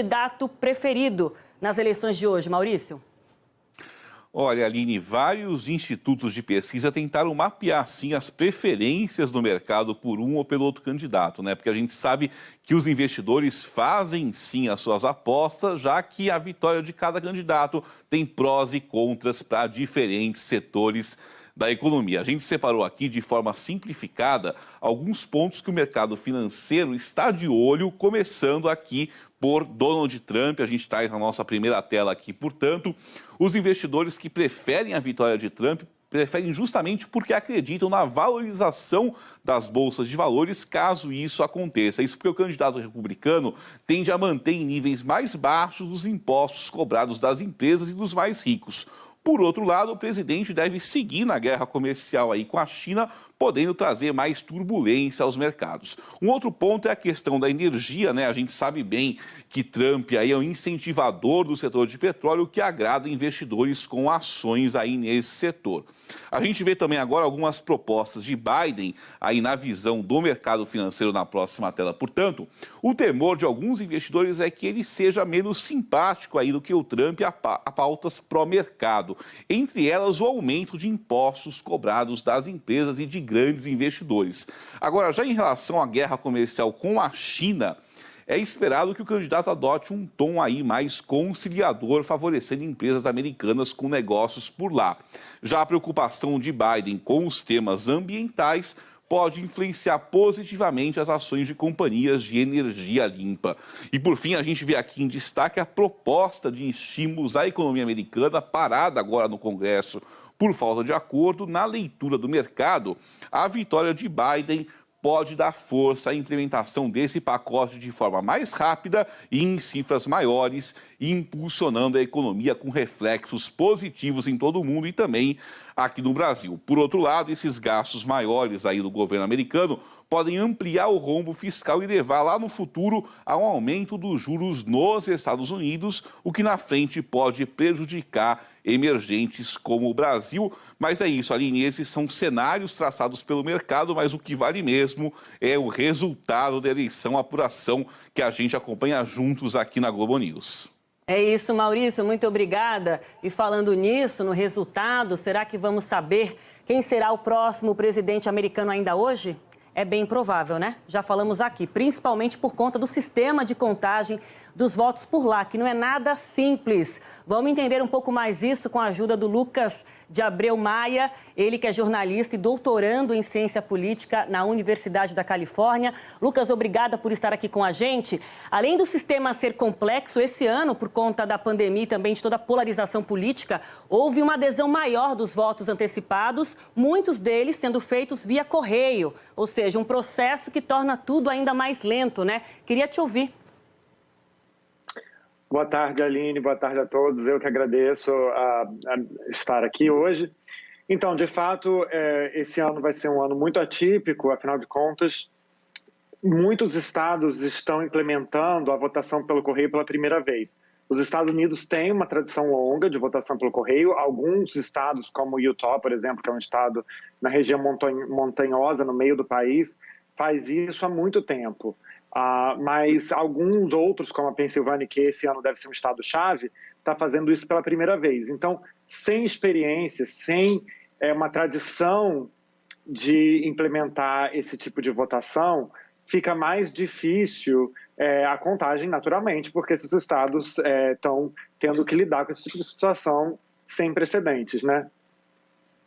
candidato preferido nas eleições de hoje, Maurício? Olha, Aline, vários institutos de pesquisa tentaram mapear, sim, as preferências do mercado por um ou pelo outro candidato, né? Porque a gente sabe que os investidores fazem, sim, as suas apostas, já que a vitória de cada candidato tem prós e contras para diferentes setores da economia. A gente separou aqui, de forma simplificada, alguns pontos que o mercado financeiro está de olho, começando aqui por Donald Trump. A gente traz na nossa primeira tela aqui, portanto, os investidores que preferem a vitória de Trump preferem justamente porque acreditam na valorização das bolsas de valores caso isso aconteça. Isso porque o candidato republicano tende a manter em níveis mais baixos os impostos cobrados das empresas e dos mais ricos. Por outro lado, o presidente deve seguir na guerra comercial aí com a China, podendo trazer mais turbulência aos mercados. Um outro ponto é a questão da energia, né? A gente sabe bem que Trump aí é um incentivador do setor de petróleo, que agrada investidores com ações aí nesse setor. A gente vê também agora algumas propostas de Biden aí na visão do mercado financeiro na próxima tela. Portanto, o temor de alguns investidores é que ele seja menos simpático aí do que o Trump a pautas pró-mercado. Entre elas, o aumento de impostos cobrados das empresas e de grandes investidores. Agora, já em relação à guerra comercial com a China, é esperado que o candidato adote um tom aí mais conciliador, favorecendo empresas americanas com negócios por lá. Já a preocupação de Biden com os temas ambientais pode influenciar positivamente as ações de companhias de energia limpa. E, por fim, a gente vê aqui em destaque a proposta de estímulos à economia americana, parada agora no Congresso por falta de acordo. Na leitura do mercado, a vitória de Biden pode dar força à implementação desse pacote de forma mais rápida e em cifras maiores, impulsionando a economia com reflexos positivos em todo o mundo e também aqui no Brasil. Por outro lado, esses gastos maiores aí do governo americano podem ampliar o rombo fiscal e levar lá no futuro a um aumento dos juros nos Estados Unidos, o que na frente pode prejudicar emergentes como o Brasil. Mas é isso, Aline, esses são cenários traçados pelo mercado, mas o que vale mesmo é o resultado da eleição, a apuração que a gente acompanha juntos aqui na Globo News. É isso, Maurício, muito obrigada. E falando nisso, no resultado, será que vamos saber quem será o próximo presidente americano ainda hoje? É bem provável, né? Já falamos aqui, principalmente por conta do sistema de contagem dos votos por lá, que não é nada simples. Vamos entender um pouco mais isso com a ajuda do Lucas de Abreu Maia, ele que é jornalista e doutorando em ciência política na Universidade da Califórnia. Lucas, obrigada por estar aqui com a gente. Além do sistema ser complexo, esse ano, por conta da pandemia e também de toda a polarização política, houve uma adesão maior dos votos antecipados, muitos deles sendo feitos via correio, ou seja, um processo que torna tudo ainda mais lento, né? Queria te ouvir. Boa tarde, Aline. Boa tarde a todos. Eu que agradeço a estar aqui hoje. Então, de fato, esse ano vai ser um ano muito atípico, afinal de contas, muitos estados estão implementando a votação pelo correio pela primeira vez. Os Estados Unidos têm uma tradição longa de votação pelo correio. Alguns estados, como Utah, por exemplo, que é um estado na região montanhosa, no meio do país, faz isso há muito tempo. Mas alguns outros, como a Pensilvânia, que esse ano deve ser um estado-chave, está fazendo isso pela primeira vez. Então, sem experiência, sem uma tradição de implementar esse tipo de votação, fica mais difícil a contagem naturalmente, porque esses estados estão tendo que lidar com esse tipo de situação sem precedentes, né?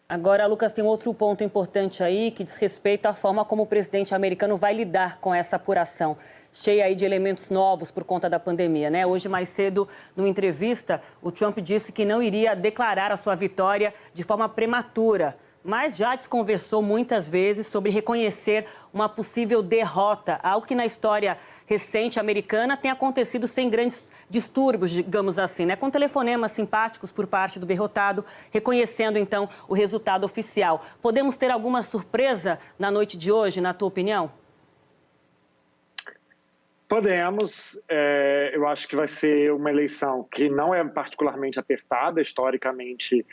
Agora, Lucas, tem outro ponto importante aí que diz respeito à forma como o presidente americano vai lidar com essa apuração, cheia aí de elementos novos por conta da pandemia, né? Hoje, mais cedo, numa entrevista, o Trump disse que não iria declarar a sua vitória de forma prematura, mas já desconversou muitas vezes sobre reconhecer uma possível derrota, algo que na história recente americana tem acontecido sem grandes distúrbios, digamos assim, né? Com telefonemas simpáticos por parte do derrotado, reconhecendo então o resultado oficial. Podemos ter alguma surpresa na noite de hoje, na tua opinião? Podemos. Eu acho que vai ser uma eleição que não é particularmente apertada, historicamente.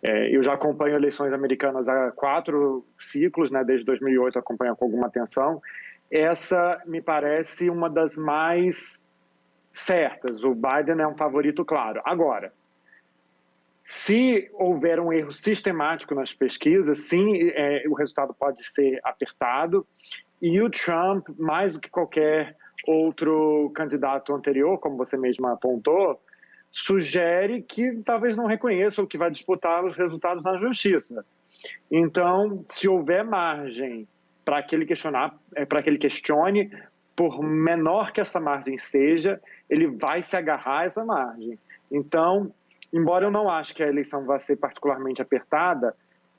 Eu já acompanho eleições americanas há 4 ciclos, né? Desde 2008 acompanho com alguma atenção. Essa me parece uma das mais certas. O Biden é um favorito claro. Agora, se houver um erro sistemático nas pesquisas, sim, o resultado pode ser apertado. E o Trump, mais do que qualquer outro candidato anterior, como você mesma apontou, sugere que talvez não reconheça ou que vai disputar os resultados na justiça. Então, se houver margem para que ele questione, por menor que essa margem seja, ele vai se agarrar a essa margem. Então, embora eu não ache que a eleição vai ser particularmente apertada,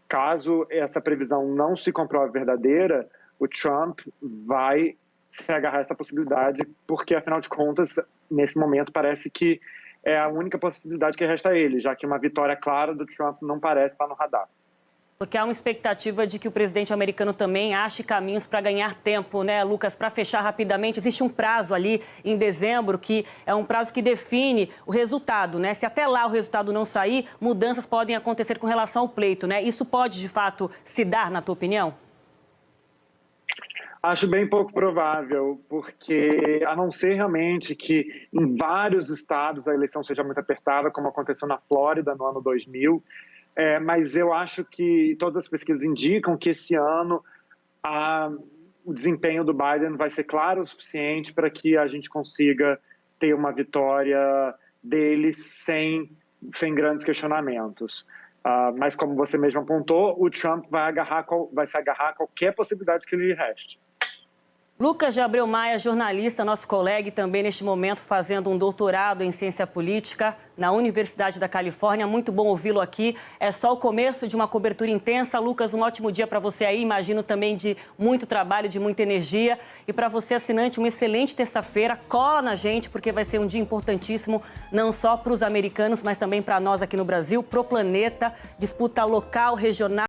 caso essa previsão não se comprove verdadeira, o Trump vai se agarrar a essa possibilidade, porque, afinal de contas, nesse momento parece que é a única possibilidade que resta a ele, já que uma vitória clara do Trump não parece estar no radar. Porque há uma expectativa de que o presidente americano também ache caminhos para ganhar tempo, né, Lucas? Para fechar rapidamente, existe um prazo ali em dezembro que é um prazo que define o resultado, né? Se até lá o resultado não sair, mudanças podem acontecer com relação ao pleito, né? Isso pode, de fato, se dar, na tua opinião? Acho bem pouco provável, porque a não ser realmente que em vários estados a eleição seja muito apertada, como aconteceu na Flórida no ano 2000, mas eu acho que todas as pesquisas indicam que esse ano o desempenho do Biden vai ser claro o suficiente para que a gente consiga ter uma vitória dele sem grandes questionamentos. Mas como você mesmo apontou, o Trump vai se agarrar a qualquer possibilidade que lhe reste. Lucas de Abreu Maia, jornalista, nosso colega e também neste momento fazendo um doutorado em ciência política na Universidade da Califórnia. Muito bom ouvi-lo aqui. É só o começo de uma cobertura intensa. Lucas, um ótimo dia para você aí. Imagino também de muito trabalho, de muita energia. E para você, assinante, uma excelente terça-feira. Cola na gente, porque vai ser um dia importantíssimo, não só para os americanos, mas também para nós aqui no Brasil, para o planeta. Disputa local, regional.